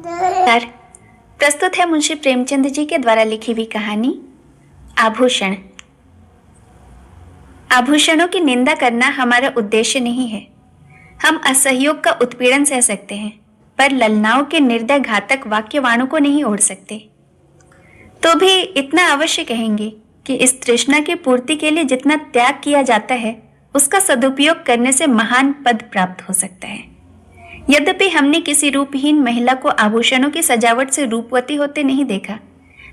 नमस्कार। प्रस्तुत है मुंशी प्रेमचंद जी के द्वारा लिखी हुई कहानी आभूषण। आभूषणों की निंदा करना हमारा उद्देश्य नहीं है। हम असहयोग का उत्पीड़न सह सकते हैं, पर ललनाओं के निर्दय घातक वाक्यवाणों को नहीं ओढ़ सकते। तो भी इतना अवश्य कहेंगे कि इस तृष्णा की पूर्ति के लिए जितना त्याग किया जाता है, उसका सदुपयोग करने से महान पद प्राप्त हो सकता है। यद्यपि हमने किसी रूपहीन महिला को आभूषणों की सजावट से रूपवती होते नहीं देखा,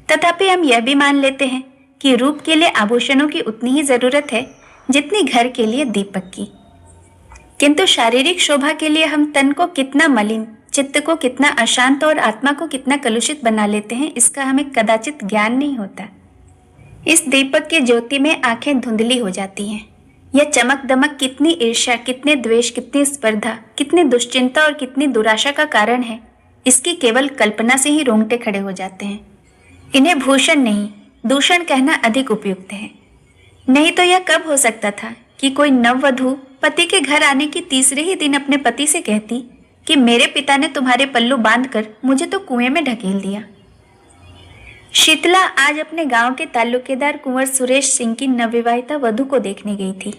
तथापि हम यह भी मान लेते हैं कि रूप के लिए आभूषणों की उतनी ही जरूरत है जितनी घर के लिए दीपक की। किंतु शारीरिक शोभा के लिए हम तन को कितना मलिन, चित्त को कितना अशांत और आत्मा को कितना कलुषित बना लेते हैं, इसका हमें कदाचित ज्ञान नहीं होता। इस दीपक की ज्योति में आंखें धुंधली हो जाती हैं। यह चमक दमक कितनी ईर्ष्या, कितने द्वेष, कितनी स्पर्धा, कितनी दुश्चिंता और कितनी दुराशा का कारण है, इसकी केवल कल्पना से ही रोंगटे खड़े हो जाते हैं। इन्हें भूषण नहीं, दूषण कहना अधिक उपयुक्त है। नहीं तो यह कब हो सकता था कि कोई नववधू पति के घर आने की तीसरे ही दिन अपने पति से कहती कि मेरे पिता ने तुम्हारे पल्लू बांधकर मुझे तो कुएं में ढकेल दिया। शीतला आज अपने गांव के ताल्लुकेदार कुंवर सुरेश सिंह की नवविवाहिता वधू को देखने गई थी।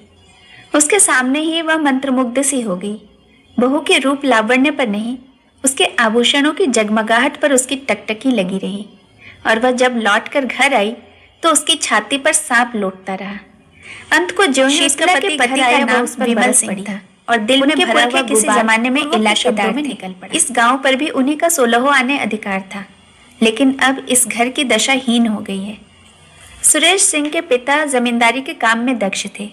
उसके सामने ही वह मंत्रमुग्ध सी हो गई। बहू के रूप लावण्य पर नहीं, उसके आभूषणों की जगमगाहट पर उसकी टकटकी लगी रही, और वह जब लौटकर घर आई तो उसकी छाती पर सांप लौटता रहा। अंत को जो ही उसका पति घर आया, वह उस पर विमल सिंह था और दिल में भरा हुआ किसी जमाने में इलाकेदार में निकल पड़ा। इस गांव पर भी उन्हीं का 16वां आने अधिकार था, लेकिन अब इस घर की दशा हीन हो गई है। सुरेश सिंह के पिता जमींदारी के काम में दक्ष थे।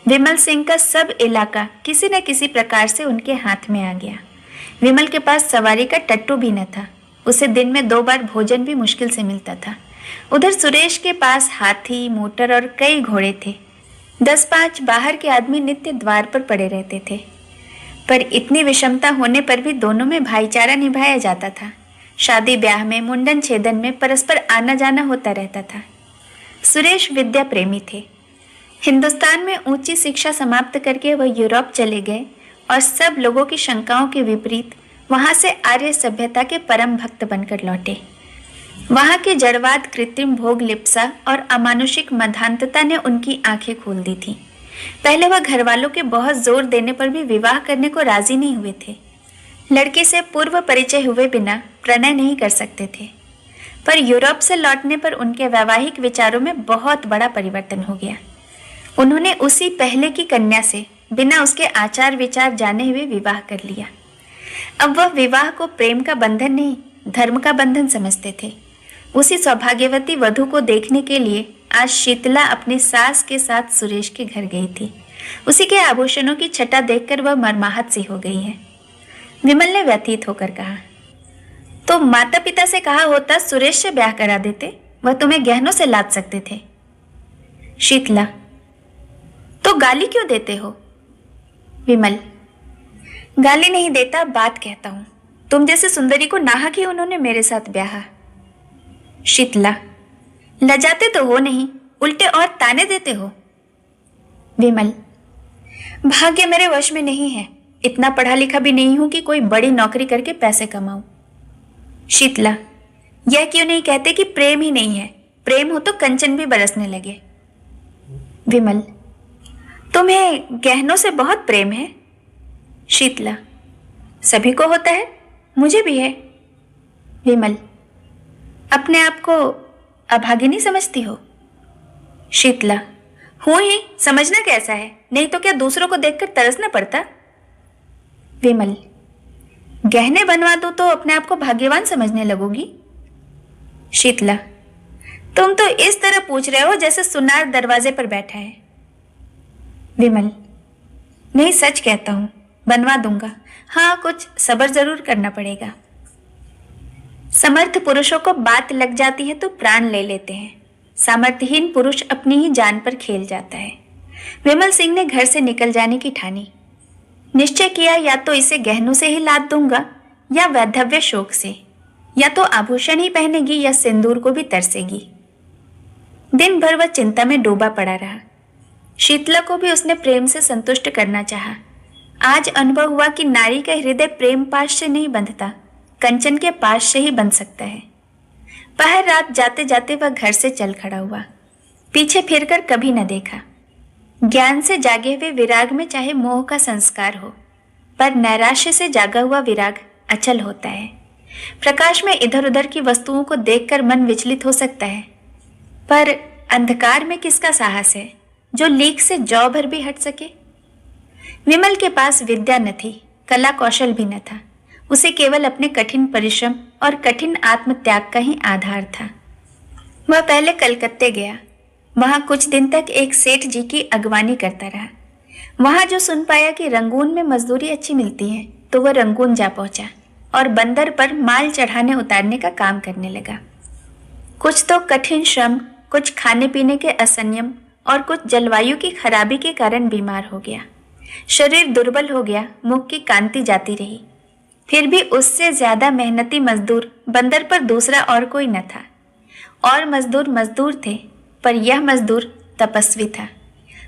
विमल सिंह का सब इलाका किसी न किसी प्रकार से उनके हाथ में आ गया। विमल के पास सवारी का टट्टू भी न था। उसे दिन में 2 बार भोजन भी मुश्किल से मिलता था। उधर सुरेश के पास हाथी, मोटर और कई घोड़े थे। 10-5 बाहर के आदमी नित्य द्वार पर पड़े रहते थे। पर इतनी विषमता होने पर भी दोनों में भाईचारा निभाया जाता था। शादी ब्याह में, मुंडन छेदन में परस्पर आना जाना होता रहता था। सुरेश विद्या प्रेमी थे। हिंदुस्तान में ऊंची शिक्षा समाप्त करके वह यूरोप चले गए और सब लोगों की शंकाओं के विपरीत वहां से आर्य सभ्यता के परम भक्त बनकर लौटे। वहां के जड़वाद, कृत्रिम भोग लिप्सा और अमानुषिक मधांतता ने उनकी आंखें खोल दी थी। पहले वह घरवालों के बहुत जोर देने पर भी विवाह करने को राजी नहीं हुए थे। लड़के से पूर्व परिचय हुए बिना प्रणय नहीं कर सकते थे। पर यूरोप से लौटने पर उनके वैवाहिक विचारों में बहुत बड़ा परिवर्तन हो गया। उन्होंने उसी पहले की कन्या से बिना उसके आचार विचार जाने हुए विवाह कर लिया। अब वह विवाह को प्रेम का बंधन नहीं, धर्म का बंधन समझते थे। उसी सौभाग्यवती वधू को देखने के लिए आज शीतला अपनी सास के साथ सुरेश के घर गई थी। उसी के आभूषणों की छटा देखकर वह मर्माहत सी हो गई है। विमल ने व्यथित होकर कहा, तो माता पिता से कहा होता सुरेश से ब्याह करा देते, वह तुम्हें गहनों से लाद सकते थे। शीतला, तो गाली क्यों देते हो? विमल, गाली नहीं देता, बात कहता हूं। तुम जैसे सुंदरी को नाहक ही उन्होंने मेरे साथ ब्याहा। शीतला, लजाते तो हो नहीं, उल्टे और ताने देते हो। विमल, भाग्य मेरे वश में नहीं है। इतना पढ़ा लिखा भी नहीं हूं कि कोई बड़ी नौकरी करके पैसे कमाऊं। शीतला, यह क्यों नहीं कहते कि प्रेम ही नहीं है? प्रेम हो तो कंचन भी बरसने लगे। विमल, तुम्हें गहनों से बहुत प्रेम है। शीतला, सभी को होता है, मुझे भी है। विमल, अपने आप को अभागिनी समझती हो? शीतला, हूं ही, समझना कैसा है? नहीं तो क्या दूसरों को देखकर तरसना पड़ता? विमल, गहने बनवा दो तो अपने आप को भाग्यवान समझने लगोगी। शीतला, तुम तो इस तरह पूछ रहे हो जैसे सुनार दरवाजे पर बैठा है। विमल, नहीं, सच कहता हूं, बनवा दूंगा। हाँ, कुछ सब्र जरूर करना पड़ेगा। समर्थ पुरुषों को बात लग जाती है तो प्राण ले लेते हैं। सामर्थ्यहीन पुरुष अपनी ही जान पर खेल जाता है। विमल सिंह ने घर से निकल जाने की ठानी। निश्चय किया, या तो इसे गहनों से ही लाद दूंगा या वैधव्य शोक से, या तो आभूषण ही पहनेगी या सिंदूर को भी तरसेगी। दिन भर वह चिंता में डूबा पड़ा रहा। शीतला को भी उसने प्रेम से संतुष्ट करना चाहा। आज अनुभव हुआ कि नारी का हृदय प्रेम पाश से नहीं बंधता, कंचन के पास से ही बन सकता है। पहर रात जाते जाते वह घर से चल खड़ा हुआ, पीछे फिरकर कभी न देखा। ज्ञान से जागे हुए विराग में चाहे मोह का संस्कार हो, पर नैराश्य से जागा हुआ विराग अचल होता है। प्रकाश में इधर उधर की वस्तुओं को देखकर मन विचलित हो सकता है, पर अंधकार में किसका साहस है जो लीक से जौ भर भी हट सके। विमल के पास विद्या न थी, कला कौशल भी न था। उसे केवल अपने कठिन परिश्रम और कठिन आत्मत्याग का ही आधार था। वह पहले कलकत्ते गया, वहां कुछ दिन तक एक सेठ जी की अगवानी करता रहा। वहां जो सुन पाया कि रंगून में मजदूरी अच्छी मिलती है, तो वह रंगून जा पहुंचा और बंदर पर माल चढ़ाने उतारने का काम करने लगा। कुछ तो कठिन श्रम, कुछ खाने पीने के असंयम और कुछ जलवायु की खराबी के कारण बीमार हो गया। शरीर दुर्बल हो गया, मुख की कांति जाती रही। फिर भी उससे ज्यादा मेहनती मजदूर बंदर पर दूसरा और कोई न था। और मजदूर मजदूर थे, पर यह मजदूर तपस्वी था।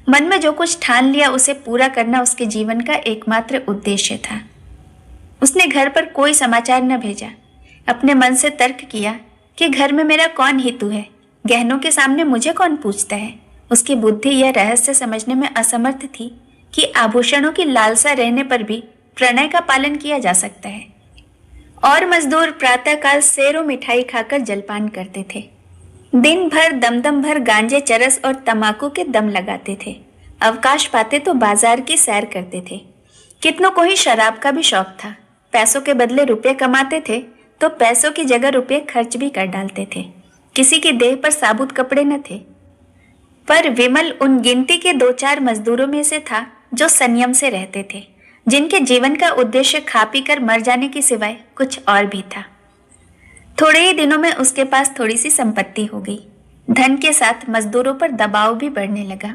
मन में जो कुछ ठान लिया उसे पूरा करना उसके जीवन का एकमात्र उद्देश्य था। उसने घर पर कोई समाचार न भेजा। अपने मन से तर्क किया कि घर में मेरा कौन हितु है, गहनों के सामने मुझे कौन पूछता है। उसकी बुद्धि यह रहस्य समझने में असमर्थ थी कि आभूषणों की लालसा रहने पर भी प्रणय का पालन किया जा सकता है। और मजदूर प्रातःकाल सेरो मिठाई खाकर जलपान करते थे। दिन भर दमदम भर गांजे, चरस और तंबाकू के दम लगाते थे। अवकाश पाते तो बाजार की सैर करते थे। कितनों को ही शराब का भी शौक था। पैसों के बदले रुपये कमाते थे तो पैसों की जगह रुपये खर्च भी कर डालते थे। किसी की देह पर साबुत कपड़े न थे। पर विमल उन गिनती के 2-4 मजदूरों में से था जो संयम से रहते थे, जिनके जीवन का उद्देश्य खा पी कर मर जाने के सिवाय कुछ और भी था। थोड़े ही दिनों में उसके पास थोड़ी सी संपत्ति हो गई। धन के साथ मजदूरों पर दबाव भी बढ़ने लगा।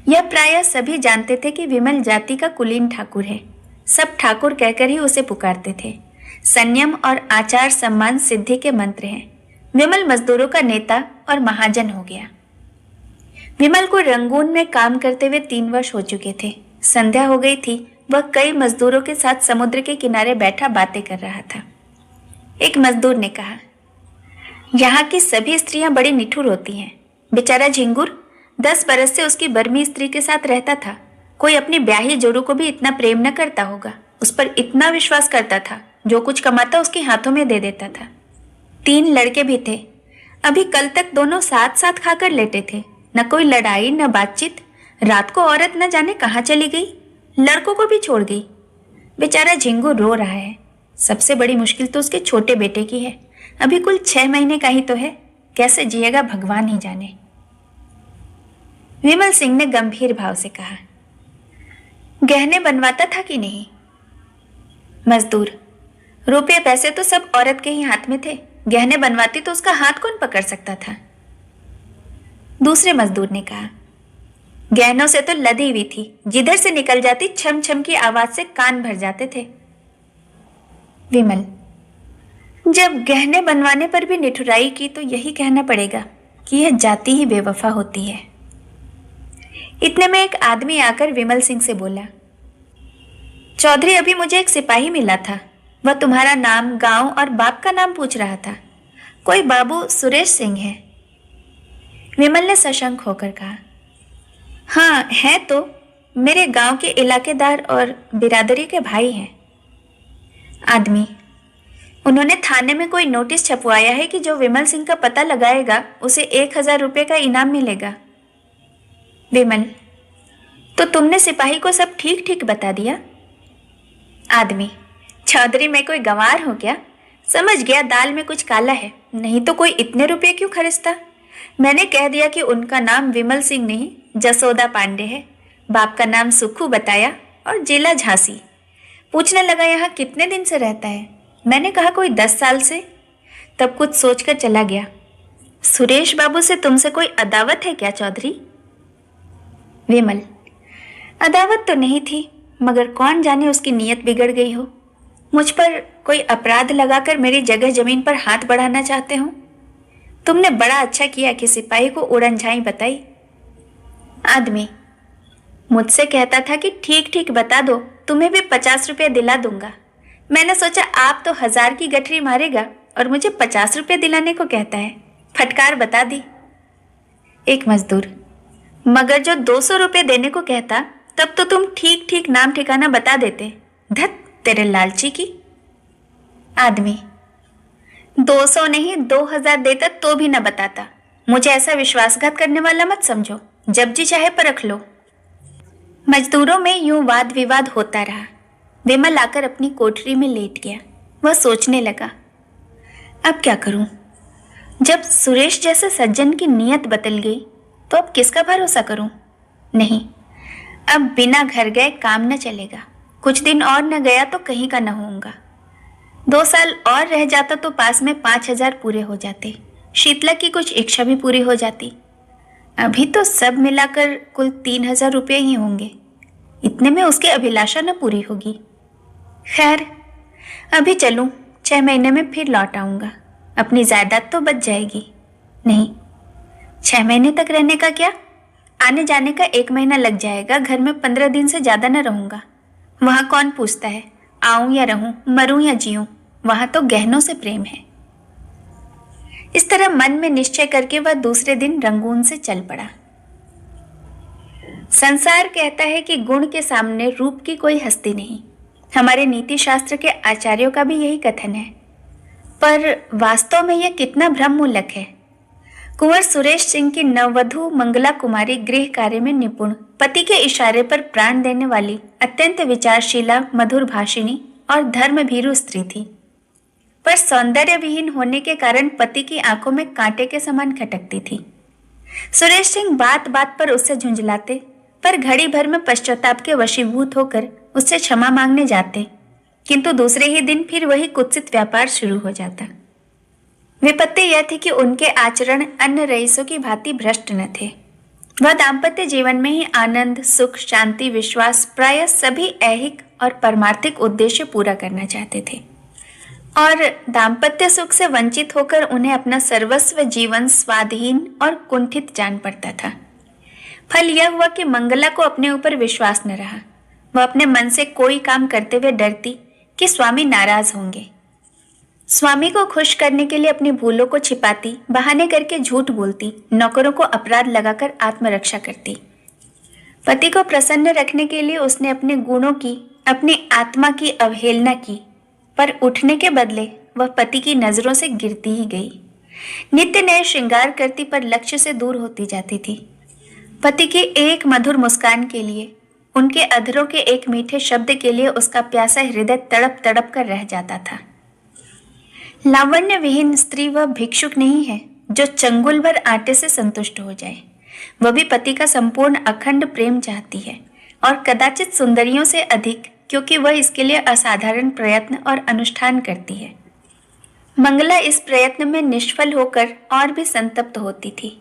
यह प्रायः सभी जानते थे कि विमल जाति का कुलीन ठाकुर है। सब ठाकुर कहकर ही उसे पुकारते थे। संयम और आचार सम्मान सिद्धि के मंत्र हैं। विमल मजदूरों का नेता और महाजन हो गया। विमल को रंगून में काम करते हुए 3 वर्ष हो चुके थे। संध्या हो गई थी। वह कई मजदूरों के साथ समुद्र के किनारे बैठा बातें कर रहा था। एक मजदूर ने कहा, यहाँ की सभी स्त्रियां बड़ी निठुर होती हैं। बेचारा झिंगुर 10 बरस से उसकी बर्मी स्त्री के साथ रहता था। कोई अपनी ब्याही जोड़ू को भी इतना प्रेम न करता होगा। उस पर इतना विश्वास करता था, जो कुछ कमाता उसके हाथों में दे देता था। 3 लड़के भी थे। अभी कल तक दोनों साथ साथ खाकर लेटे थे। न कोई लड़ाई न बातचीत। रात को औरत न जाने कहाँ चली गई, लड़कों को भी छोड़ गई। बेचारा झिंगू रो रहा है। सबसे बड़ी मुश्किल तो उसके छोटे बेटे की है। अभी कुल 6 महीने का ही तो है। कैसे जिएगा भगवान ही जाने। विमल सिंह ने गंभीर भाव से कहा, गहने बनवाता था कि नहीं? मजदूर, रुपये पैसे तो सब औरत के ही हाथ में थे। गहने बनवाती तो उसका हाथ कौन पकड़ सकता था? दूसरे मजदूर ने कहा, गहनों से तो लदी हुई थी। जिधर से निकल जाती छम छम की आवाज से कान भर जाते थे। विमल, जब गहने बनवाने पर भी निठुराई की तो यही कहना पड़ेगा कि यह जाति ही बेवफा होती है। इतने में एक आदमी आकर विमल सिंह से बोला, चौधरी, अभी मुझे एक सिपाही मिला था। वह तुम्हारा नाम, गांव और बाप का नाम पूछ रहा था। कोई बाबू सुरेश सिंह है। विमल ने सशंक होकर कहा, हाँ है तो। मेरे गांव के इलाकेदार और बिरादरी के भाई हैं। आदमी, उन्होंने थाने में कोई नोटिस छपवाया है कि जो विमल सिंह का पता लगाएगा उसे 1000 रुपये का इनाम मिलेगा। विमल, तो तुमने सिपाही को सब ठीक ठीक बता दिया? आदमी, चौधरी, मैं कोई गंवार हूं क्या? समझ गया दाल में कुछ काला है, नहीं तो कोई इतने रुपये क्यों खर्चता। मैंने कह दिया कि उनका नाम विमल सिंह नहीं जसोदा पांडे है। बाप का नाम सुखू बताया और जिला झांसी। पूछने लगा यहाँ कितने दिन से रहता है। मैंने कहा कोई 10 साल से। तब कुछ सोचकर चला गया। सुरेश बाबू से तुमसे कोई अदावत है क्या चौधरी? विमल, अदावत तो नहीं थी, मगर कौन जाने उसकी नीयत बिगड़ गई हो। मुझ पर कोई अपराध लगाकर मेरी जगह जमीन पर हाथ बढ़ाना चाहते हो। तुमने बड़ा अच्छा किया कि सिपाही को उड़नझाई बताई। आदमी, मुझसे कहता था कि ठीक ठीक बता दो, तुम्हें भी 50 रुपये दिला दूंगा। मैंने सोचा आप तो 1000 की गठरी मारेगा और मुझे 50 रुपए दिलाने को कहता है। फटकार बता दी। एक मजदूर, मगर जो 200 रुपए देने को कहता तब तो तुम ठीक ठीक नाम ठिकाना बता देते। धत तेरे लालची की। आदमी, 200 नहीं 2000 देता तो भी न बताता। मुझे ऐसा विश्वासघात करने वाला मत समझो। जब जी चाहे परख लो। मजदूरों में यूं वाद विवाद होता रहा। विमल आकर अपनी कोठरी में लेट गया। वह सोचने लगा, अब क्या करूं? जब सुरेश जैसे सज्जन की नीयत बदल गई तो अब किसका भरोसा करूं? नहीं, अब बिना घर गए काम न चलेगा। कुछ दिन और न गया तो कहीं का न होऊंगा। 2 साल और रह जाता तो पास में 5000 पूरे हो जाते। शीतला की कुछ इच्छा भी पूरी हो जाती। अभी तो सब मिलाकर कुल 3000 रुपये ही होंगे। इतने में उसकी अभिलाषा न पूरी होगी। खैर, अभी चलूं, 6 महीने में फिर लौट आऊंगा। अपनी जायदाद तो बच जाएगी। नहीं, 6 महीने तक रहने का क्या, आने जाने का 1 महीना लग जाएगा। घर में 15 दिन से ज्यादा न रहूंगा। वहां कौन पूछता है आऊं या रहूं, मरूं या जीऊं। वहां तो गहनों से प्रेम है। इस तरह मन में निश्चय करके वह दूसरे दिन रंगून से चल पड़ा। संसार कहता है कि गुण के सामने रूप की कोई हस्ती नहीं। हमारे नीति शास्त्र के आचार्यों का भी यही कथन है। पर वास्तव में यह कितना भ्रममूलक है। कुंवर सुरेश सिंह की नववधु मंगला कुमारी गृह कार्य में निपुण, पति के इशारे पर प्राण देने वाली, अत्यंत विचारशीला, मधुर भाषिणी और धर्म भीरू स्त्री थी। पर सौंदर्य विहीन होने के कारण पति की आंखों में कांटे के समान खटकती थी। सुरेश सिंह बात बात पर उससे झुंझलाते, पर घड़ी भर में पश्चाताप के वशीभूत होकर उससे क्षमा मांगने जाते, किंतु दूसरे ही दिन फिर वही कुत्सित व्यापार शुरू हो जाता। विपत्ति यह थी कि उनके आचरण अन्य रईसों की भांति भ्रष्ट न थे। वह दाम्पत्य जीवन में ही आनंद, सुख, शांति, विश्वास, प्रायः सभी ऐहिक और परमार्थिक उद्देश्य पूरा करना चाहते थे, और दाम्पत्य सुख से वंचित होकर उन्हें अपना सर्वस्व जीवन स्वाधीन और कुंठित जान पड़ता था। फल यह हुआ कि मंगला को अपने ऊपर विश्वास न रहा। वह अपने मन से कोई काम करते हुए डरती कि स्वामी नाराज होंगे। स्वामी को खुश करने के लिए अपनी भूलों को छिपाती, बहाने करके झूठ बोलती, नौकरों को अपराध लगाकर आत्मरक्षा करती। पति को प्रसन्न रखने के लिए उसने अपने गुणों की, अपनी आत्मा की अवहेलना की, पर उठने के बदले वह पति की नजरों से गिरती ही गई। नित्य नए श्रृंगार करती पर लक्ष्य से दूर होती जाती थी। पति की एक मधुर मुस्कान के लिए, उनके अधरों के एक मीठे शब्द के लिए उसका प्यासा हृदय तड़प तड़प कर रह जाता था। लावण्य विहीन स्त्री वह भिक्षुक नहीं है जो चंगुल भर आटे से संतुष्ट हो जाए। वह भी पति का संपूर्ण अखंड प्रेम चाहती है, और कदाचित सुंदरियों से अधिक, क्योंकि वह इसके लिए असाधारण प्रयत्न और अनुष्ठान करती है। मंगला इस प्रयत्न में निष्फल होकर और भी संतप्त होती थी।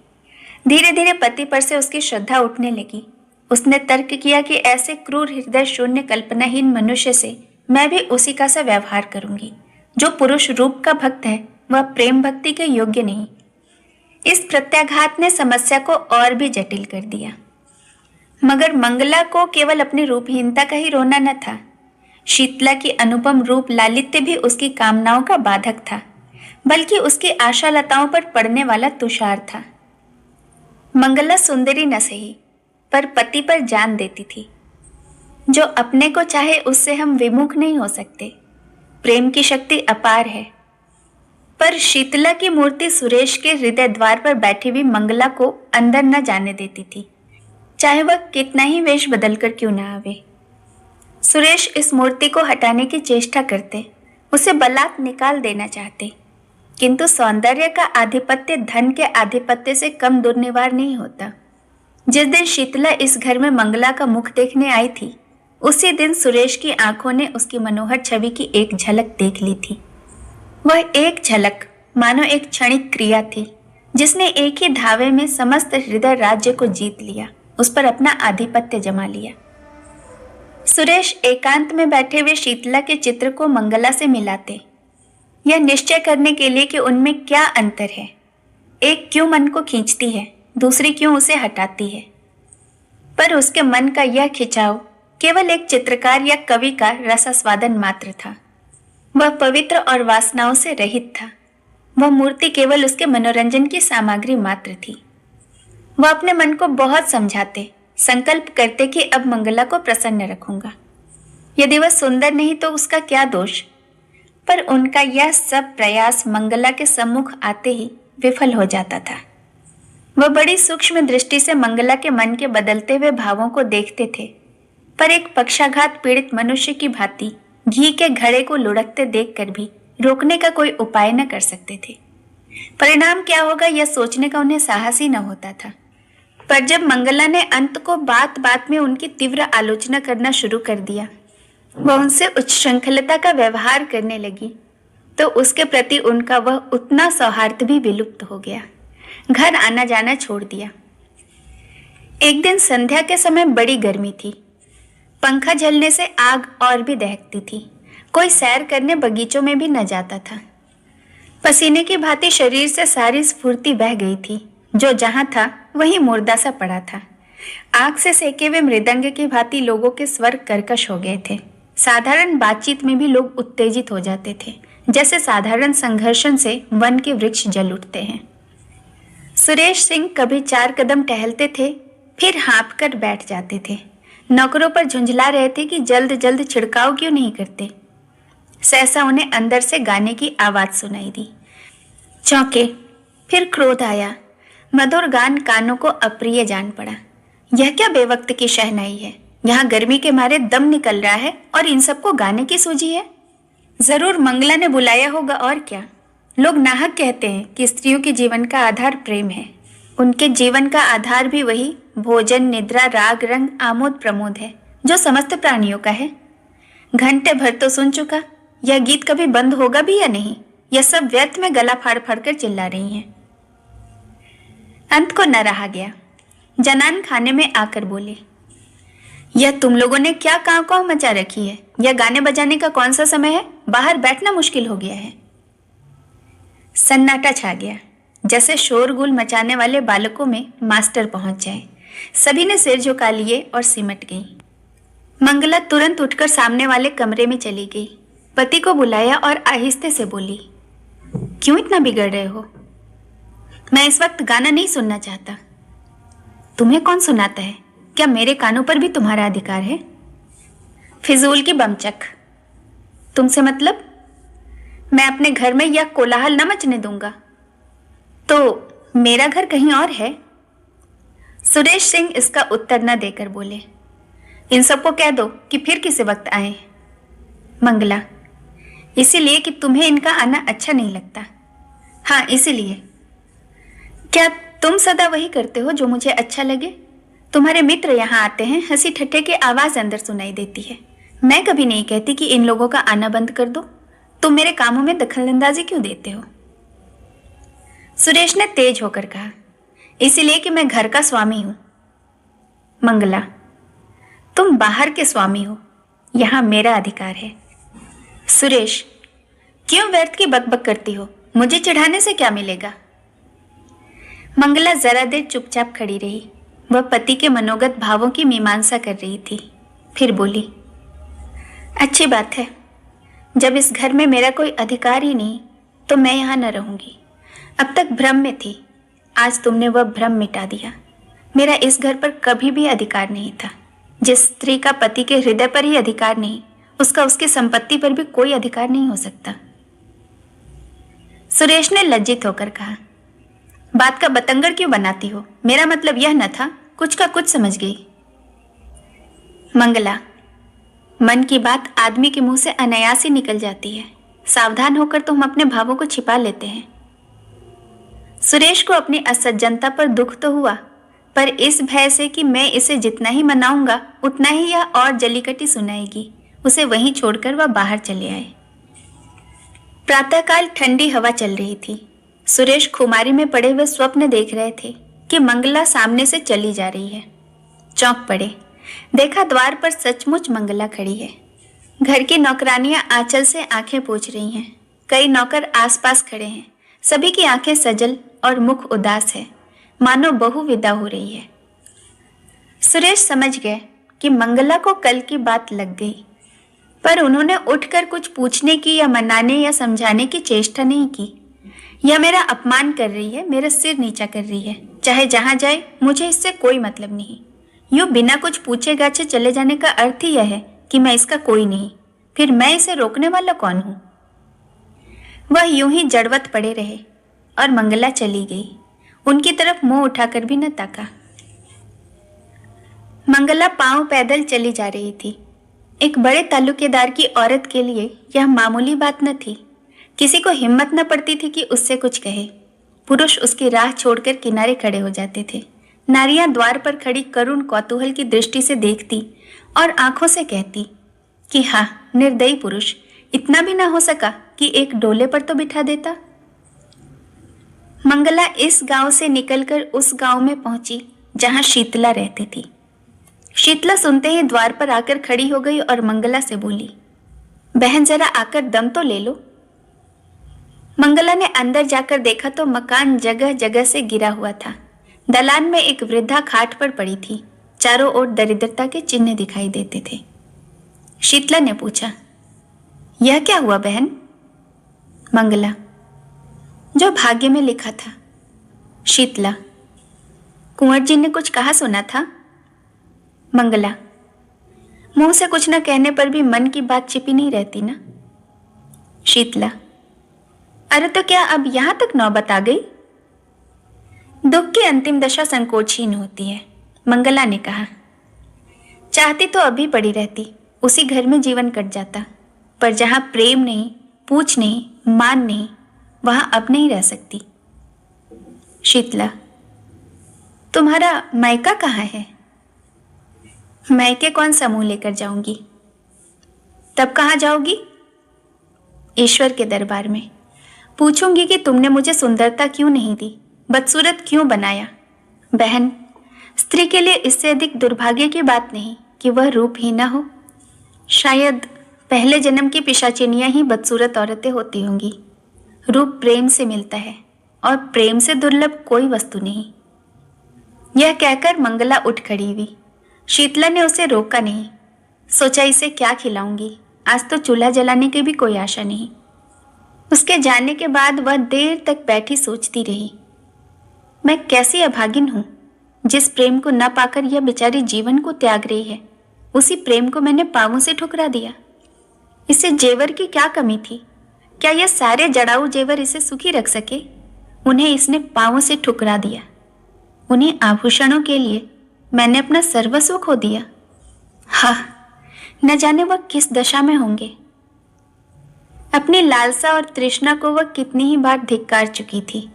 धीरे धीरे पति पर से उसकी श्रद्धा उठने लगी। उसने तर्क किया कि ऐसे क्रूर, हृदय शून्य, कल्पनाहीन मनुष्य से मैं भी उसी का सा व्यवहार करूंगी। जो पुरुष रूप का भक्त है वह प्रेम भक्ति के योग्य नहीं। इस प्रत्याघात ने समस्या को और भी जटिल कर दिया। मगर मंगला को केवल अपनी रूपहीनता का ही रोना न था। शीतला की अनुपम रूप लालित्य भी उसकी कामनाओं का बाधक था, बल्कि उसकी आशालताओं पर पड़ने वाला तुषार था। मंगला सुंदरी न सही, पर पति पर जान देती थी। जो अपने को चाहे उससे हम विमुख नहीं हो सकते। प्रेम की शक्ति अपार है। पर शीतला की मूर्ति सुरेश के हृदय द्वार पर बैठी हुई मंगला को अंदर न जाने देती थी, चाहे वह कितना ही वेश बदलकर क्यों न आवे। सुरेश इस मूर्ति को हटाने की चेष्टा करते, उसे बलात् निकाल देना चाहते, किंतु सौंदर्य का आधिपत्य धन के आधिपत्य से कम दुर्निवार नहीं होता। जिस दिन शीतला इस घर में मंगला का मुख देखने आई थी, उसी दिन सुरेश की आंखों ने उसकी मनोहर छवि की एक झलक देख ली थी। वह एक झलक मानो एक क्षणिक क्रिया थी, जिसने एक ही धावे में समस्त हृदय राज्य को जीत लिया, उस पर अपना आधिपत्य जमा लिया। सुरेश एकांत में बैठे हुए शीतला के चित्र को मंगला से मिलाते, यह निश्चय करने के लिए कि उनमें क्या अंतर है। एक क्यों मन को खींचती है, दूसरी क्यों उसे हटाती है। पर उसके मन का यह खिंचाव केवल एक चित्रकार या कवि का रसास्वादन मात्र था। वह पवित्र और वासनाओं से रहित था। वह मूर्ति केवल उसके मनोरंजन की सामग्री मात्र थी। वह अपने मन को बहुत समझाते, संकल्प करते कि अब मंगला को प्रसन्न रखूंगा। यदि वह सुंदर नहीं तो उसका क्या दोष, पर उनका यह सब प्रयास मंगला के सम्मुख आते ही विफल हो जाता था। वह बड़ी सूक्ष्म दृष्टि से मंगला के मन के बदलते हुए भावों को देखते थे, पर एक पक्षाघात पीड़ित मनुष्य की भांति घी के घड़े को लुढ़कते देखकर भी रोकने का कोई उपाय न कर सकते थे। परिणाम क्या होगा यह सोचने का उन्हें साहस ही न होता था। पर जब मंगला ने अंत को बात बात में उनकी तीव्र आलोचना करना शुरू कर दिया, वह उनसे उच्छृंखलता का व्यवहार करने लगी, तो उसके प्रति उनका वह उतना सौहार्द भी विलुप्त हो गया। घर आना जाना छोड़ दिया। एक दिन संध्या के समय बड़ी गर्मी थी। पंखा झलने से आग और भी दहकती थी। कोई सैर करने बगीचों में भी न जाता था। पसीने की भांति शरीर से सारी स्फूर्ति बह गई थी। जो जहां था वहीं मुर्दा सा पड़ा था। आग से सेके हुए मृदंग की भांति लोगों के स्वर कर्कश हो गए थे। साधारण बातचीत में भी लोग उत्तेजित हो जाते थे, जैसे साधारण संघर्षण से वन के वृक्ष जल उठते हैं। सुरेश सिंह कभी 4 कदम टहलते थे, फिर हाँफ कर बैठ जाते थे। नौकरों पर झुंझला रहे थे कि जल्द जल्द छिड़काव क्यों नहीं करते। सहसा उन्हें अंदर से गाने की आवाज सुनाई दी। चौंके, फिर क्रोध आया। मधुर गान कानों को अप्रिय जान पड़ा। यह क्या बेवक्त की शहनाई है। यहाँ गर्मी के मारे दम निकल रहा है और इन सबको गाने की सूझी है। जरूर मंगला ने बुलाया होगा और क्या। लोग नाहक कहते हैं कि स्त्रियों के जीवन का आधार प्रेम है। उनके जीवन का आधार भी वही भोजन, निद्रा, राग, रंग, आमोद प्रमोद है जो समस्त प्राणियों का है। घंटे भर तो सुन चुका। यह गीत कभी बंद होगा भी या नहीं। यह सब व्यर्थ में गला फाड़ फाड़ कर चिल्ला रही हैं। अंत को न रहा गया। जनान खाने में आकर बोले, यह तुम लोगों ने क्या कांव कांव मचा रखी है। यह गाने बजाने का कौन सा समय है। बाहर बैठना मुश्किल हो गया है। सन्नाटा छा गया। जैसे शोरगुल मचाने वाले बालकों में मास्टर पहुंच जाए। सभी ने सिर झुका लिए और सिमट गई। मंगला तुरंत उठकर सामने वाले कमरे में चली गई। पति को बुलाया और आहिस्ते से बोली, क्यों इतना बिगड़ रहे हो। मैं इस वक्त गाना नहीं सुनना चाहता। तुम्हें कौन सुनाता है। क्या मेरे कानों पर भी तुम्हारा अधिकार है। फिजूल की बमचक। तुमसे मतलब। मैं अपने घर में यह कोलाहल न मचने दूंगा। तो मेरा घर कहीं और है। सुरेश सिंह इसका उत्तर न देकर बोले, इन सबको कह दो कि फिर किसी वक्त आए। मंगला, इसीलिए कि तुम्हें इनका आना अच्छा नहीं लगता। हाँ, इसीलिए। क्या तुम सदा वही करते हो जो मुझे अच्छा लगे। तुम्हारे मित्र यहाँ आते हैं, हंसी ठट्ठे की आवाज अंदर सुनाई देती है। मैं कभी नहीं कहती कि इन लोगों का आना बंद कर दो। तुम मेरे कामों में दखलंदाजी क्यों देते हो। सुरेश ने तेज होकर कहा, इसीलिए कि मैं घर का स्वामी हूं। मंगला, तुम बाहर के स्वामी हो। यहां मेरा अधिकार है। सुरेश, क्यों व्यर्थ की बकबक करती हो। मुझे चिढ़ाने से क्या मिलेगा। मंगला जरा देर चुपचाप खड़ी रही। वह पति के मनोगत भावों की मीमांसा कर रही थी। फिर बोली, अच्छी बात है। जब इस घर में मेरा कोई अधिकार ही नहीं तो मैं यहां न रहूंगी। अब तक भ्रम में थी, आज तुमने वह भ्रम मिटा दिया। मेरा इस घर पर कभी भी अधिकार नहीं था। जिस स्त्री का पति के हृदय पर ही अधिकार नहीं, उसका उसकी संपत्ति पर भी कोई अधिकार नहीं हो सकता। सुरेश ने लज्जित होकर कहा, बात का बतंगड़ क्यों बनाती हो। मेरा मतलब यह न था। कुछ का कुछ समझ गई। मंगला, मन की बात आदमी के मुंह से अनायास ही निकल जाती है। सावधान होकर तो हम अपने भावों को छिपा लेते हैं। सुरेश को अपनी असज्जनता पर दुख तो हुआ, पर इस भय से कि मैं इसे जितना ही मनाऊंगा उतना ही यह और जलीकटी सुनाएगी, उसे वहीं छोड़कर वह बाहर चले आए। प्रातःकाल ठंडी हवा चल रही थी। सुरेश खुमारी में पड़े हुए स्वप्न देख रहे थे कि मंगला सामने से चली जा रही है। चौंक पड़े। देखा द्वार पर सचमुच मंगला खड़ी है। घर की नौकरानियां आंचल से आंखें पोंछ रही हैं। कई नौकर आसपास खड़े हैं। सभी की आंखें सजल और मुख उदास है, मानो बहू विदा हो रही है। सुरेश समझ गए कि मंगला को कल की बात लग गई। पर उन्होंने उठकर कुछ पूछने की या मनाने या समझाने की चेष्टा नहीं की। यह मेरा अपमान कर रही है, मेरा सिर नीचा कर रही है। चाहे जहां जाए, मुझे इससे कोई मतलब नहीं। यूं बिना कुछ पूछे गाछे चले जाने का अर्थ ही यह है कि मैं इसका कोई नहीं। फिर मैं इसे रोकने वाला कौन हूं? वह यूं ही जड़वत पड़े रहे और मंगला चली गई। उनकी तरफ मुंह उठाकर भी न ताका। मंगला पांव पैदल चली जा रही थी। एक बड़े ताल्लुकेदार की औरत के लिए यह मामूली बात न थी। किसी को हिम्मत न पड़ती थी कि उससे कुछ कहे। पुरुष उसकी राह छोड़कर किनारे खड़े हो जाते थे। नारियां द्वार पर खड़ी करुण कौतूहल की दृष्टि से देखती और आंखों से कहती कि हाँ, निर्दयी पुरुष, इतना भी ना हो सका कि एक डोले पर तो बिठा देता। मंगला इस गांव से निकलकर उस गांव में पहुंची जहां शीतला रहती थी। शीतला सुनते ही द्वार पर आकर खड़ी हो गई और मंगला से बोली, बहन जरा आकर दम तो ले लो। मंगला ने अंदर जाकर देखा तो मकान जगह जगह से गिरा हुआ था। दलान में एक वृद्धा खाट पर पड़ी थी। चारों ओर दरिद्रता के चिन्ह दिखाई देते थे। शीतला ने पूछा, यह क्या हुआ बहन? मंगला, जो भाग्य में लिखा था। शीतला, कुंवर जी ने कुछ कहा सुना था? मंगला, मुंह से कुछ न कहने पर भी मन की बात छिपी नहीं रहती ना। शीतला, अरे तो क्या अब यहां तक नौबत आ गई? दुख की अंतिम दशा संकोचहीन होती है, मंगला ने कहा। चाहती तो अभी पड़ी रहती, उसी घर में जीवन कट जाता, पर जहां प्रेम नहीं, पूछ नहीं, मान नहीं, वहां अब नहीं रह सकती। शीतला, तुम्हारा मायका कहाँ है? मायके कौन सा मुंह लेकर जाऊंगी? तब कहाँ जाओगी? ईश्वर के दरबार में। पूछूंगी कि तुमने मुझे सुंदरता क्यों नहीं दी, बदसूरत क्यों बनाया। बहन, स्त्री के लिए इससे अधिक दुर्भाग्य की बात नहीं कि वह रूप ही ना हो। शायद पहले जन्म की पिशाचिनियां ही बदसूरत औरतें होती होंगी। रूप प्रेम से मिलता है और प्रेम से दुर्लभ कोई वस्तु नहीं। यह कहकर मंगला उठ खड़ी हुई। शीतला ने उसे रोका नहीं। सोचा इसे क्या खिलाऊंगी, आज तो चूल्हा जलाने की भी कोई आशा नहीं। उसके जाने के बाद वह देर तक बैठी सोचती रही, मैं कैसी अभागिन हूं, जिस प्रेम को न पाकर यह बेचारी जीवन को त्याग रही है, उसी प्रेम को मैंने पांवों से ठुकरा दिया। इसे जेवर की क्या कमी थी? क्या यह सारे जड़ाऊ जेवर इसे सुखी रख सके? उन्हें इसने पांवों से ठुकरा दिया। उन्हीं आभूषणों के लिए मैंने अपना सर्वस्व खो दिया। हाँ, न जाने वह किस दशा में होंगे। अपनी लालसा और तृष्णा को वह कितनी ही बार धिक्कार चुकी थी।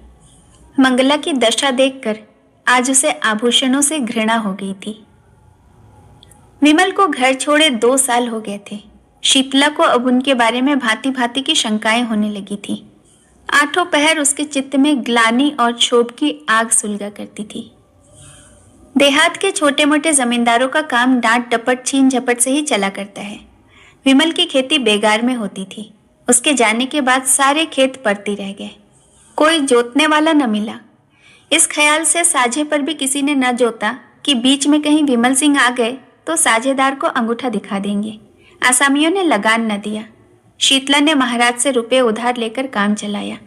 मंगला की दशा देखकर आज उसे आभूषणों से घृणा हो गई थी। विमल को घर छोड़े 2 साल हो गए थे। शीतला को अब उनके बारे में भांति भांति की शंकाएं होने लगी थी। आठों पहर उसके चित्त में ग्लानि और क्षोभ की आग सुलगा करती थी। देहात के छोटे मोटे जमींदारों का काम डांट डपट छीन झपट से ही चला करता है। विमल की खेती बेगार में होती थी। उसके जाने के बाद सारे खेत पड़ती रह गए। कोई जोतने वाला न मिला। इस ख्याल से साझे पर भी किसी ने न जोता कि बीच में कहीं विमल सिंह आ गए तो साझेदार को अंगूठा दिखा देंगे। आसामियों ने लगान न दिया। शीतला ने महाराज से रुपए उधार लेकर काम चलाया।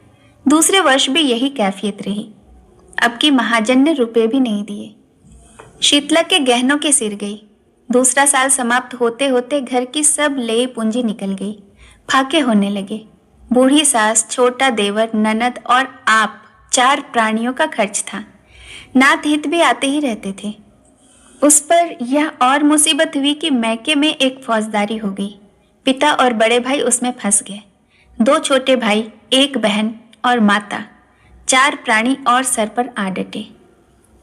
दूसरे वर्ष भी यही कैफियत रही। अब की महाजन ने रुपए भी नहीं दिए। शीतला के गहनों के सिर गई। दूसरा साल समाप्त होते होते घर की सब लेई पूंजी निकल गई। फाके होने लगे। बूढ़ी सास, छोटा देवर, ननद और आप 4 प्राणियों का खर्च था। नात हित भी आते ही रहते थे। उस पर यह और मुसीबत हुई कि मैके में एक फौजदारी हो गई। पिता और बड़े भाई उसमें फंस गए। 2 छोटे भाई, 1 बहन और माता, 4 प्राणी और सर पर आ डटे।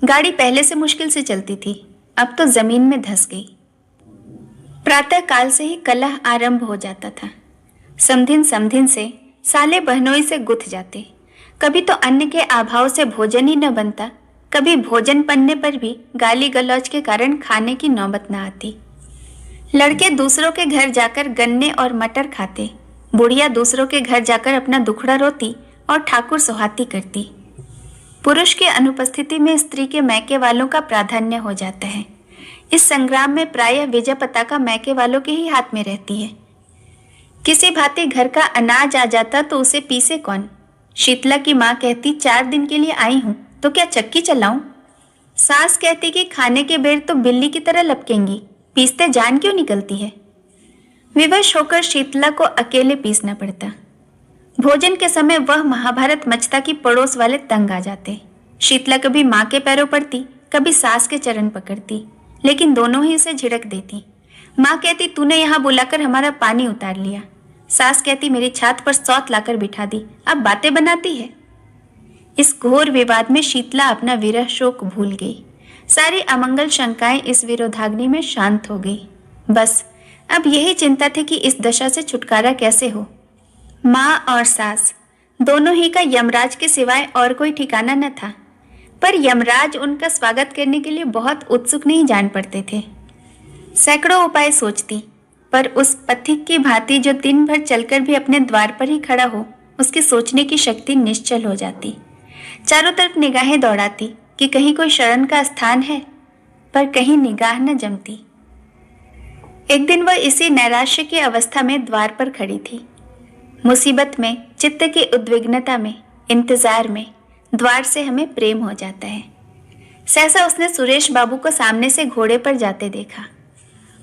गाड़ी पहले से मुश्किल से चलती थी, अब तो जमीन में धंस गई। प्रातः काल से ही कलह आरंभ हो जाता था। समधिन समधिन से, साले बहनोई से गुथ जाते। कभी तो अन्न के अभाव से भोजन ही न बनता, कभी भोजन बनने पर भी गाली गलौज के कारण खाने की नौबत न आती। लड़के दूसरों के घर जाकर गन्ने और मटर खाते। बुढ़िया दूसरों के घर जाकर अपना दुखड़ा रोती और ठाकुर सुहाती करती। पुरुष की अनुपस्थिति में स्त्री के मैके वालों का प्राधान्य हो जाता है। इस संग्राम में प्रायः विजय पताका मैके वालों के ही हाथ में रहती है। किसी भांति घर का अनाज आ जाता तो उसे पीसे कौन। शीतला की माँ कहती 4 दिन के लिए आई हूं तो क्या चक्की चलाऊं। सास कहती कि खाने के बेर तो बिल्ली की तरह लपकेंगी, पीसते जान क्यों निकलती है। विवश होकर शीतला को अकेले पीसना पड़ता। भोजन के समय वह महाभारत मचता कि पड़ोस वाले तंग आ जाते। शीतला कभी माँ के पैरों पड़ती, कभी सास के चरण पकड़ती, लेकिन दोनों ही उसे झिड़क देती। माँ कहती तूने यहाँ बुलाकर हमारा पानी उतार लिया। सास कहती मेरी छात पर सौत लाकर बिठा दी, अब बातें बनाती है। इस घोर विवाद में शीतला अपना विरह शोक भूल गई। सारी अमंगल शंकाएं इस विरोधाग्नि में शांत हो गई। बस अब यही चिंता थी कि इस दशा से छुटकारा कैसे हो। माँ और सास दोनों ही का यमराज के सिवाय और कोई ठिकाना न था, पर यमराज उनका स्वागत करने के लिए बहुत उत्सुक नहीं जान पड़ते थे। सैकड़ों उपाय सोचती, पर उस पथिक की भांति जो दिन भर चलकर भी अपने द्वार पर ही खड़ा हो, उसकी सोचने की शक्ति निश्चल हो जाती। चारों तरफ निगाहें दौड़ाती कि कहीं कोई शरण का स्थान है, पर कहीं निगाह न जमती। एक दिन वह इसी नैराश्य की अवस्था में द्वार पर खड़ी थी। मुसीबत में, चित्त की उद्विग्नता में, इंतजार में द्वार से हमें प्रेम हो जाता है। सहसा उसने सुरेश बाबू को सामने से घोड़े पर जाते देखा।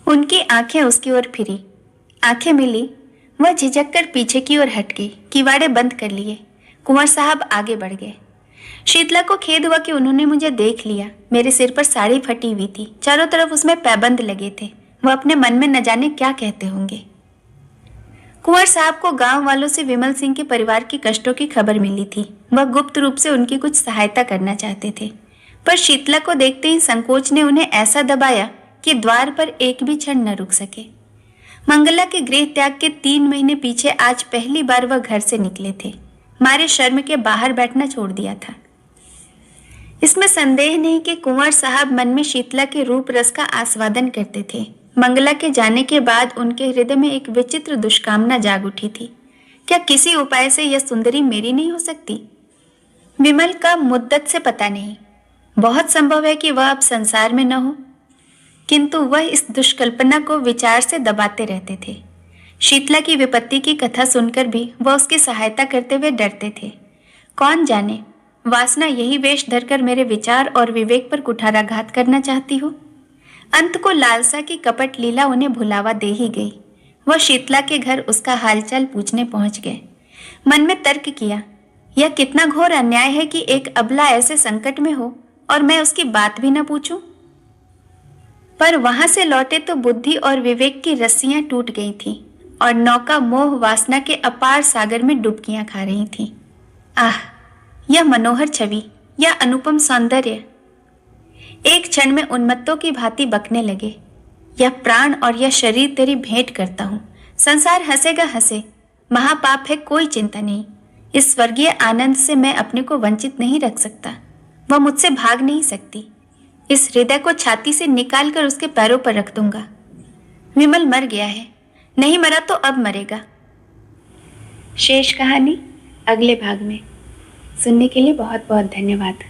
उनकी आंखें उसकी ओर फिरी, आंखें मिली, वह झिझक कर पीछे की ओर हट गई, किवाड़े बंद कर लिए। कुंवर साहब आगे बढ़ गए। शीतला को खेद हुआ कि उन्होंने मुझे देख लिया। मेरे सिर पर साड़ी फटी हुई थी, चारों तरफ उसमें पैबंद लगे थे। वह अपने मन में न जाने क्या कहते होंगे। कुंवर साहब को गांव वालों से विमल सिंह के परिवार की कष्टों की खबर मिली थी। वह गुप्त रूप से उनकी कुछ सहायता करना चाहते थे, पर शीतला को देखते ही संकोच ने उन्हें ऐसा दबाया कि द्वार पर एक भी क्षण न रुक सके। मंगला के गृह त्याग के 3 महीने पीछे आज पहली बार वह घर से निकले थे। मारे शर्म के बाहर बैठना छोड़ दिया था। इसमें संदेह नहीं कि कुंवर साहब मन में शीतला के रूप रस का आस्वादन करते थे। मंगला के जाने के बाद उनके हृदय में एक विचित्र दुष्कामना जाग उठी थी। क्या किसी उपाय से यह सुंदरी मेरी नहीं हो सकती? विमल का मुद्दत से पता नहीं, बहुत संभव है कि वह अब संसार में न हो, किंतु वह इस दुष्कल्पना को विचार से दबाते रहते थे। शीतला की विपत्ति की कथा सुनकर भी वह उसकी सहायता करते हुए डरते थे। कौन जाने, वासना यही वेश धरकर मेरे विचार और विवेक पर कुठाराघात करना चाहती हो। अंत को लालसा की कपट लीला उन्हें भुलावा दे ही गई। वह शीतला के घर उसका हालचाल पूछने पहुंच गए। मन में तर्क किया, यह कितना घोर अन्याय है कि एक अबला ऐसे संकट में हो और मैं उसकी बात भी न पूछूं। पर वहां से लौटे तो बुद्धि और विवेक की रस्सियां टूट गई थीं और नौका मोह वासना के अपार सागर में डुबकियां खा रही थी। आह, यह मनोहर छवि, यह अनुपम सौंदर्य। एक क्षण में उन्मत्तों की भांति बकने लगे। यह प्राण और यह शरीर तेरी भेंट करता हूं। संसार हंसेगा हंसे, महापाप है, कोई चिंता नहीं। इस स्वर्गीय आनंद से मैं अपने को वंचित नहीं रख सकता। वह मुझसे भाग नहीं सकती। इस हृदय को छाती से निकाल कर उसके पैरों पर रख दूंगा। विमल मर गया है, नहीं मरा तो अब मरेगा। शेष कहानी अगले भाग में। सुनने के लिए बहुत बहुत धन्यवाद।